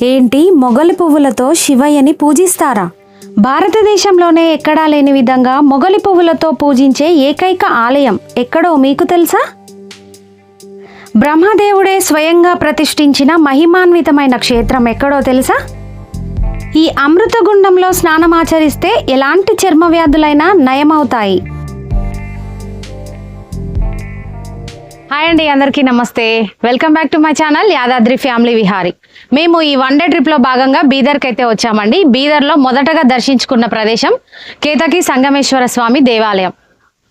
ఏంటి మొగలి పువ్వులతో శివయ్యని పూజిస్తారా? భారతదేశంలోనే ఎక్కడా లేని విధంగా మొగలి పువ్వులతో పూజించే ఏకైక ఆలయం ఎక్కడో మీకు తెలుసా? బ్రహ్మదేవుడే స్వయంగా ప్రతిష్ఠించిన మహిమాన్వితమైన క్షేత్రం ఎక్కడో తెలుసా? ఈ అమృతగుండంలో స్నానమాచరిస్తే ఎలాంటి చర్మ వ్యాధులైనా నయమవుతాయి. హాయ్ అండి, అందరికీ నమస్తే. Welcome back to my channel Yadadri family Vihari. మేము ఈ వన్ డే ట్రిప్లో భాగంగా బీదర్కి అయితే వచ్చామండి. బీదర్లో మొదటగా దర్శించుకున్న ప్రదేశం కేతకి సంగమేశ్వర స్వామి దేవాలయం.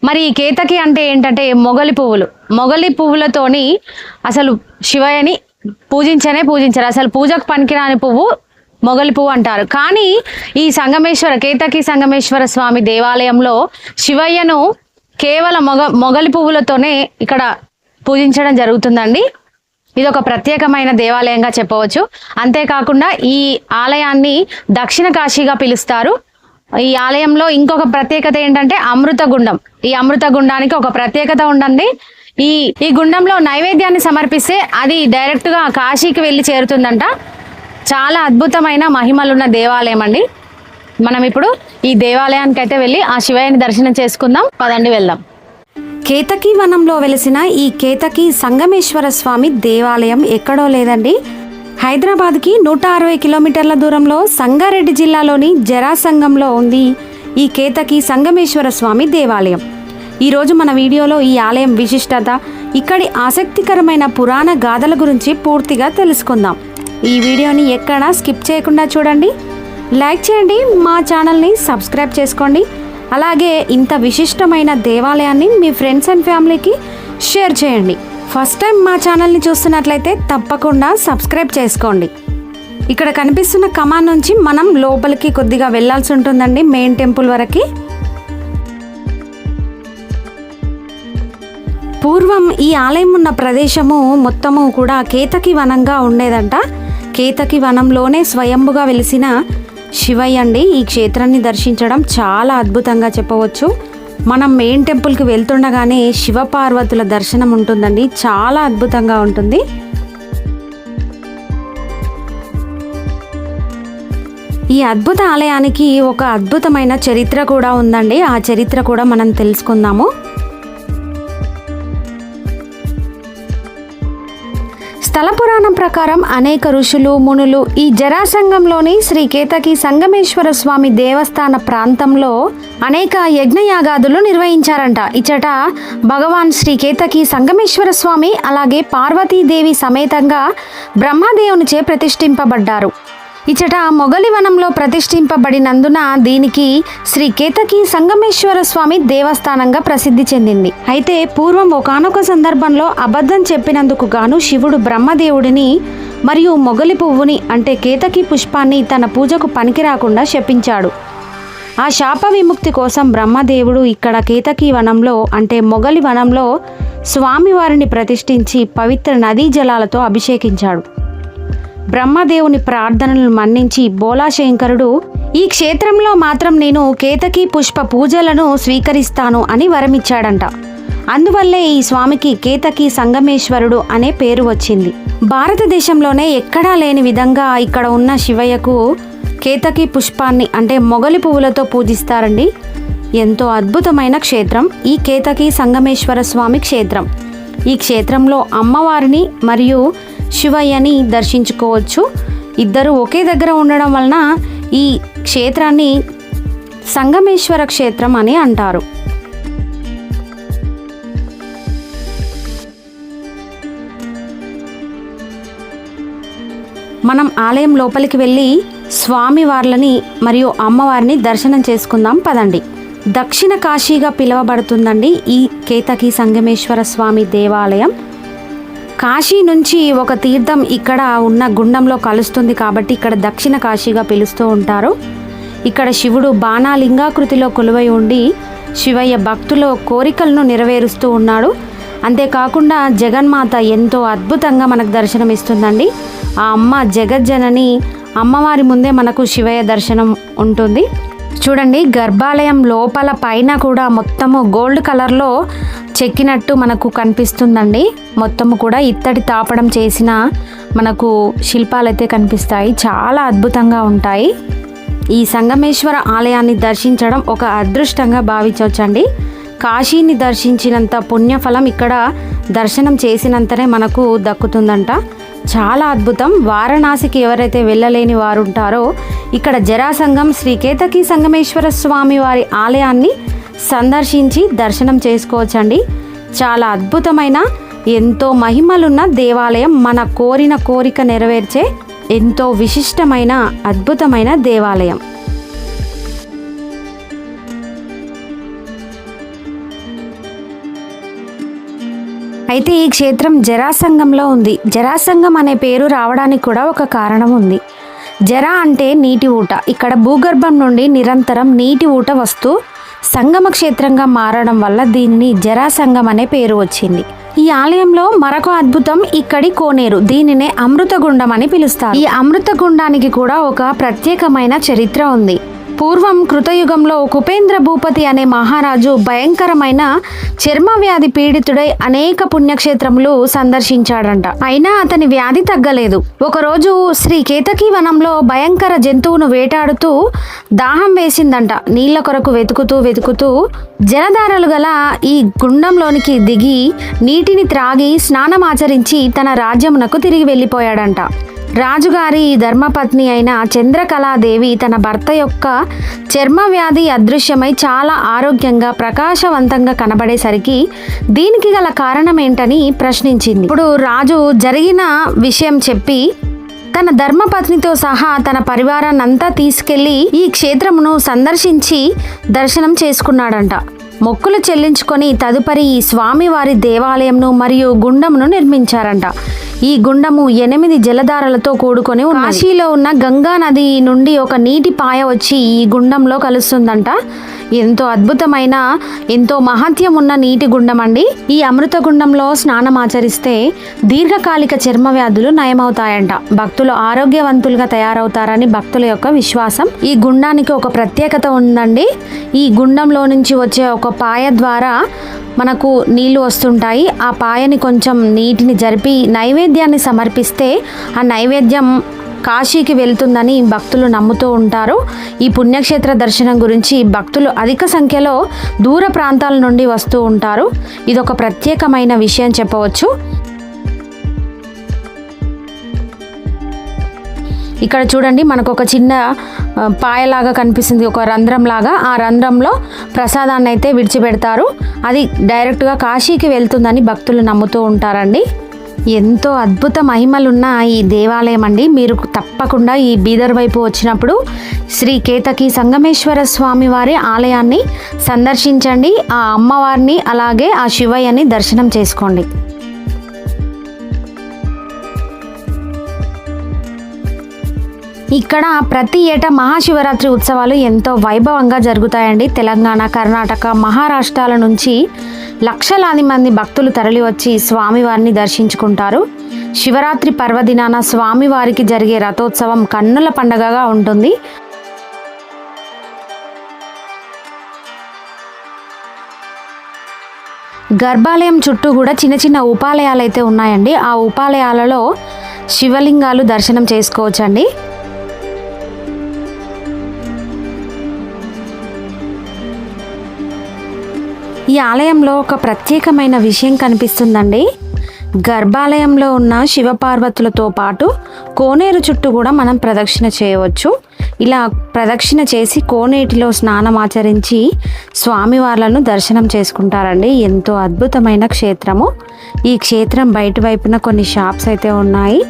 మరి ఈ కేతకి అంటే ఏంటంటే మొగలి పువ్వులతోని అసలు శివయ్యని పూజించరు. అసలు పూజకు పనికిరాని పువ్వు మొగలి పువ్వు అంటారు. కానీ ఈ కేతకి సంగమేశ్వర స్వామి దేవాలయంలో శివయ్యను కేవలం మొగలి పువ్వులతోనే ఇక్కడ పూజించడం జరుగుతుందండి. ఇది ఒక ప్రత్యేకమైన దేవాలయంగా చెప్పవచ్చు. అంతేకాకుండా ఈ ఆలయాన్ని దక్షిణ కాశీగా పిలుస్తారు. ఈ ఆలయంలో ఇంకొక ప్రత్యేకత ఏంటంటే అమృతగుండం. ఈ అమృతగుండానికి ఒక ప్రత్యేకత ఉండండి. ఈ గుండంలో నైవేద్యాన్ని సమర్పిస్తే అది డైరెక్ట్గా కాశీకి వెళ్ళి చేరుతుందంట. చాలా అద్భుతమైన మహిమలున్న దేవాలయం అండి. మనం ఇప్పుడు ఈ దేవాలయానికి అయితే వెళ్ళి ఆ శివయ్యని దర్శనం చేసుకుందాం. పదండి, వెళ్దాం. కేతకి వనంలో వెలిసిన ఈ కేతకి సంగమేశ్వర స్వామి దేవాలయం ఎక్కడో లేదండి. హైదరాబాద్కి 160 కిలోమీటర్ల దూరంలో సంగారెడ్డి జిల్లాలోని జరాసంగంలో ఉంది ఈ కేతకి సంగమేశ్వర స్వామి దేవాలయం. ఈరోజు మన వీడియోలో ఈ ఆలయం విశిష్టత, ఇక్కడి ఆసక్తికరమైన పురాణ గాథల గురించి పూర్తిగా తెలుసుకుందాం. ఈ వీడియోని ఎక్కడా స్కిప్ చేయకుండా చూడండి, లైక్ చేయండి, మా ఛానల్ని సబ్స్క్రైబ్ చేసుకోండి. అలాగే ఇంత విశిష్టమైన దేవాలయాన్ని మీ ఫ్రెండ్స్ అండ్ ఫ్యామిలీకి షేర్ చేయండి. ఫస్ట్ టైం మా ఛానల్ని చూస్తున్నట్లయితే తప్పకుండా సబ్స్క్రైబ్ చేసుకోండి. ఇక్కడ కనిపిస్తున్న కమాన్ నుంచి మనం లోపలికి కొద్దిగా వెళ్ళాల్సి ఉంటుందండి, మెయిన్ టెంపుల్ వరకు. పూర్వం ఈ ఆలయం ఉన్న ప్రదేశము మొత్తము కూడా కేతకి వనంగా ఉండేదంట. కేతకి వనంలోనే స్వయంభుగా వెలిసిన శివయ్య అండి. ఈ క్షేత్రాన్ని దర్శించడం చాలా అద్భుతంగా చెప్పవచ్చు. మనం మెయిన్ టెంపుల్కి వెళ్తుండగానే శివపార్వతుల దర్శనం ఉంటుందండి. చాలా అద్భుతంగా ఉంటుంది. ఈ అద్భుత ఆలయానికి ఒక అద్భుతమైన చరిత్ర కూడా ఉందండి. ఆ చరిత్ర కూడా మనం తెలుసుకుందాము. స్థల పురాణం ప్రకారం అనేక ఋషులు, మునులు ఈ జరాసంగంలోని శ్రీ కేతకి సంగమేశ్వర స్వామి దేవస్థాన ప్రాంతంలో అనేక యజ్ఞయాగాదులు నిర్వహించారంట. ఇచ్చట భగవాన్ శ్రీ కేతకి సంగమేశ్వర స్వామి అలాగే పార్వతీదేవి సమేతంగా బ్రహ్మదేవునిచే ప్రతిష్ఠింపబడ్డారు. ఇచ్చట మొగలి వనంలో ప్రతిష్ఠింపబడినందున దీనికి శ్రీ కేతకి సంగమేశ్వర స్వామి దేవస్థానంగా ప్రసిద్ధి చెందింది. అయితే పూర్వం ఒకానొక సందర్భంలో అబద్ధం చెప్పినందుకు గాను శివుడు బ్రహ్మదేవుడిని మరియు మొగలి పువ్వుని అంటే కేతకి పుష్పాన్ని తన పూజకు పనికి రాకుండా శపించాడు. ఆ శాప విముక్తి కోసం బ్రహ్మదేవుడు ఇక్కడ కేతకి వనంలో అంటే మొగలి వనంలో స్వామివారిని ప్రతిష్ఠించి పవిత్ర నదీ జలాలతో అభిషేకించాడు. బ్రహ్మదేవుని ప్రార్థనలు మన్నించి బోలాశంకరుడు ఈ క్షేత్రంలో మాత్రం నేను కేతకి పుష్ప పూజలను స్వీకరిస్తాను అని వరమిచ్చాడంట. అందువల్లే ఈ స్వామికి కేతకి సంగమేశ్వరుడు అనే పేరు వచ్చింది. భారతదేశంలోనే ఎక్కడా లేని విధంగా ఇక్కడ ఉన్న శివయ్యకు కేతకి పుష్పాన్ని అంటే మొగలి పువ్వులతో పూజిస్తారండి. ఎంతో అద్భుతమైన క్షేత్రం ఈ కేతకి సంగమేశ్వర స్వామి క్షేత్రం. ఈ క్షేత్రంలో అమ్మవారిని మరియు శివయ్యని దర్శించుకోవచ్చు. ఇద్దరు ఒకే దగ్గర ఉండడం వలన ఈ క్షేత్రాన్ని సంగమేశ్వర క్షేత్రం అని అంటారు. మనం ఆలయం లోపలికి వెళ్ళి స్వామివార్లని మరియు అమ్మవారిని దర్శనం చేసుకుందాం. పదండి. దక్షిణ కాశీగా పిలువబడుతుందండి ఈ కేతకి సంగమేశ్వర స్వామి దేవాలయం. కాశీ నుంచి ఒక తీర్థం ఇక్కడ ఉన్న గుండంలో కలుస్తుంది కాబట్టి ఇక్కడ దక్షిణ కాశీగా పిలుస్తూ ఉంటారు. ఇక్కడ శివుడు బాణాలింగాకృతిలో కొలువై ఉండి శివయ్య భక్తుల కోరికలను నెరవేరుస్తూ ఉన్నాడు. అంతేకాకుండా జగన్మాత ఎంతో అద్భుతంగా మనకు దర్శనం ఇస్తుందండి. ఆ అమ్మ జగజ్జనని అమ్మవారి ముందే మనకు శివయ్య దర్శనం ఉంటుంది. చూడండి, గర్భాలయం లోపల పైన కూడా మొత్తము గోల్డ్ కలర్లో చెక్కినట్టు మనకు కనిపిస్తుందండి. మొత్తము కూడా ఇత్తడి తాపడం చేసిన మనకు శిల్పాలు అయితే కనిపిస్తాయి, చాలా అద్భుతంగా ఉంటాయి. ఈ సంగమేశ్వర ఆలయాన్ని దర్శించడం ఒక అదృష్టంగా భావించవచ్చండి. కాశీని దర్శించినంత పుణ్యఫలం ఇక్కడ దర్శనం చేసినంతనే మనకు దక్కుతుందంట. చాలా అద్భుతం. వారణాసికి ఎవరైతే వెళ్ళలేని వారు ఉంటారో ఇక్కడ జరాసంగం శ్రీ కేతకి సంగమేశ్వర స్వామి వారి ఆలయాన్ని సందర్శించి దర్శనం చేసుకోవచ్చండి. చాలా అద్భుతమైన, ఎంతో మహిమలున్న దేవాలయం. మన కోరిన కోరిక నెరవేర్చే ఎంతో విశిష్టమైన అద్భుతమైన దేవాలయం. అయితే ఈ క్షేత్రం జరాసంగంలో ఉంది. జరాసంగం అనే పేరు రావడానికి కూడా ఒక కారణం ఉంది. జర అంటే నీటి ఊట. ఇక్కడ భూగర్భం నుండి నిరంతరం నీటి ఊట వస్తూ సంగమ క్షేత్రంగా మారడం వల్ల దీనిని జరాసంగం అనే పేరు వచ్చింది. ఈ ఆలయంలో మరొక అద్భుతం ఇక్కడి కోనేరు. దీనినే అమృతగుండం అని పిలుస్తారు. ఈ అమృతగుండానికి కూడా ఒక ప్రత్యేకమైన చరిత్ర ఉంది. పూర్వం కృతయుగంలో కుపేంద్ర భూపతి అనే మహారాజు భయంకరమైన చర్మ వ్యాధి పీడితుడై అనేక పుణ్యక్షేత్రములు సందర్శించాడంట. అయినా అతని వ్యాధి తగ్గలేదు. ఒకరోజు శ్రీ కేతకీ వనంలో భయంకర జంతువును వేటాడుతూ దాహం వేసిందంట. నీళ్ల కొరకు వెతుకుతూ జలధారలు గల ఈ గుండంలోనికి దిగి నీటిని త్రాగి స్నానమాచరించి తన రాజ్యమునకు తిరిగి వెళ్ళిపోయాడంట. రాజుగారి ధర్మపత్ని అయిన చంద్రకళాదేవి తన భర్త యొక్క చర్మ వ్యాధి అదృశ్యమై చాలా ఆరోగ్యంగా ప్రకాశవంతంగా కనబడేసరికి దీనికి గల కారణం ఏంటని ప్రశ్నించింది. ఇప్పుడు రాజు జరిగిన విషయం చెప్పి తన ధర్మపత్నితో సహా తన పరివారాన్నంతా తీసుకెళ్లి ఈ క్షేత్రమును సందర్శించి దర్శనం చేసుకున్నాడంట. మొక్కులు చెల్లించుకొని తదుపరి ఈ స్వామివారి దేవాలయంను మరియు గుండమును నిర్మించారంట. ఈ గుండము 8 జలధారలతో కూడుకొని ఉన్నది. కాశీలో ఉన్న గంగా నది నుండి ఒక నీటి పాయ వచ్చి ఈ గుండంలో కలుస్తుందంట. ఎంతో అద్భుతమైన, ఎంతో మహత్యం ఉన్న నీటి గుండం అండి. ఈ అమృత గుండంలో స్నానం ఆచరిస్తే దీర్ఘకాలిక చర్మ వ్యాధులు నయమవుతాయంట. భక్తులు ఆరోగ్యవంతులుగా తయారవుతారని భక్తుల యొక్క విశ్వాసం. ఈ గుండానికి ఒక ప్రత్యేకత ఉందండి. ఈ గుండంలో నుంచి వచ్చే ఒక పాయ ద్వారా మనకు నీళ్లు వస్తుంటాయి. ఆ పాయని కొంచెం నీటిని జరిపి నైవేద్యాన్ని సమర్పిస్తే ఆ నైవేద్యం కాశీకి వెళ్తుందని భక్తులు నమ్ముతూ ఉంటారు. ఈ పుణ్యక్షేత్ర దర్శనం గురించి భక్తులు అధిక సంఖ్యలో దూర ప్రాంతాల నుండి వస్తూ ఉంటారు. ఇదొక ప్రత్యేకమైన విషయం చెప్పవచ్చు. ఇక్కడ చూడండి, మనకు ఒక చిన్న పాయలాగా కనిపిస్తుంది, ఒక రంధ్రం లాగా. ఆ రంధ్రంలో ప్రసాదాన్ని అయితే విడిచిపెడతారు. అది డైరెక్ట్గా కాశీకి వెళ్తుందని భక్తులు నమ్ముతూ ఉంటారండి. ఎంతో అద్భుత మహిమలున్న ఈ దేవాలయం అండి. మీరు తప్పకుండా ఈ బీదర్ వైపు వచ్చినప్పుడు శ్రీ కేతకి సంగమేశ్వర స్వామి వారి ఆలయాన్ని సందర్శించండి. ఆ అమ్మవారిని అలాగే ఆ శివయ్యని దర్శనం చేసుకోండి. ఇక్కడ ప్రతి ఏటా మహాశివరాత్రి ఉత్సవాలు ఎంతో వైభవంగా జరుగుతాయండి. తెలంగాణ, కర్ణాటక, మహారాష్ట్రాల నుంచి లక్షలాది మంది భక్తులు తరలివచ్చి స్వామివారిని దర్శించుకుంటారు. శివరాత్రి పర్వదినాన స్వామివారికి జరిగే రథోత్సవం కన్నుల పండగగా ఉంటుంది. గర్భాలయం చుట్టూ కూడా చిన్న చిన్న ఉపాలయాలు అయితే ఉన్నాయండి. ఆ ఉపాలయాలలో శివలింగాలు దర్శనం చేసుకోవచ్చండి. ఈ ఆలయంలో ఒక ప్రత్యేకమైన విషయం కనిపిస్తుందండి. గర్భాలయంలో ఉన్న శివపార్వతులతో పాటు కోనేరు చుట్టూ కూడా మనం ప్రదక్షిణ చేయవచ్చు. ఇలా ప్రదక్షిణ చేసి కోనేటిలో స్నానం ఆచరించి స్వామివార్లను దర్శనం చేసుకుంటారండి. ఎంతో అద్భుతమైన క్షేత్రము. ఈ క్షేత్రం బయట వైపున కొన్ని షాప్స్ అయితే ఉన్నాయి.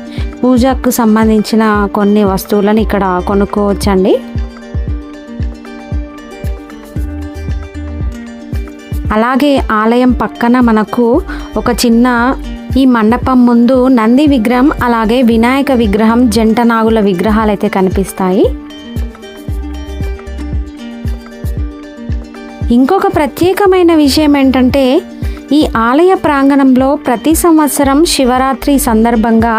పూజకు సంబంధించిన కొన్ని వస్తువులను ఇక్కడ కొనుక్కోవచ్చండి. అలాగే ఆలయం పక్కన మనకు ఒక చిన్న ఈ మండపం ముందు నంది విగ్రహం, అలాగే వినాయక విగ్రహం, జంట నాగుల విగ్రహాలు అయితే కనిపిస్తాయి. ఇంకొక ప్రత్యేకమైన విషయం ఏంటంటే ఈ ఆలయ ప్రాంగణంలో ప్రతి సంవత్సరం శివరాత్రి సందర్భంగా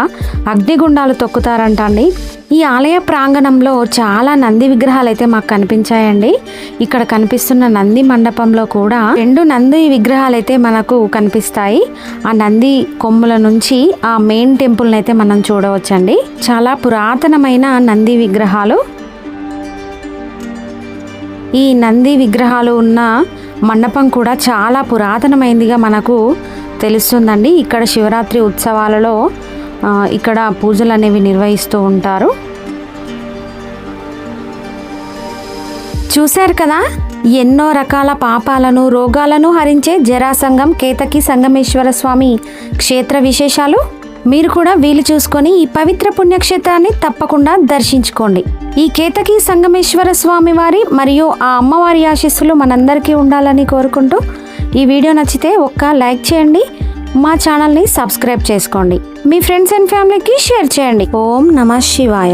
అగ్నిగుండాలు తొక్కుతారంట అండి. ఈ ఆలయ ప్రాంగణంలో చాలా నంది విగ్రహాలు అయితే మాకు కనిపించాయండి. ఇక్కడ కనిపిస్తున్న నంది మండపంలో కూడా 2 నంది విగ్రహాలు అయితే మనకు కనిపిస్తాయి. ఆ నంది కొమ్ముల నుంచి ఆ మెయిన్ టెంపుల్ని అయితే మనం చూడవచ్చండి. చాలా పురాతనమైన నంది విగ్రహాలు. ఈ నంది విగ్రహాలు ఉన్న మండపం కూడా చాలా పురాతనమైనదిగా మనకు తెలుస్తుందండి. ఇక్కడ శివరాత్రి ఉత్సవాలలో ఇక్కడ పూజలు అనేవి నిర్వహిస్తూ ఉంటారు. చూశారు కదా, ఎన్నో రకాల పాపాలను రోగాలను హరించే జరాసంగం కేతకి సంగమేశ్వర స్వామి క్షేత్ర విశేషాలు. మీరు కూడా వీలు చూసుకొని ఈ పవిత్ర పుణ్యక్షేత్రాన్ని తప్పకుండా దర్శించుకోండి. ఈ కేతకి సంగమేశ్వర స్వామి వారి మరియు ఆ అమ్మవారి ఆశీస్సులు మనందరికీ ఉండాలని కోరుకుంటూ ఈ వీడియో నచ్చితే ఒక్క లైక్ చేయండి. మా ఛానల్ని సబ్స్క్రైబ్ చేసుకోండి. మీ ఫ్రెండ్స్ అండ్ ఫ్యామిలీకి షేర్ చేయండి. ఓం నమః శివాయ.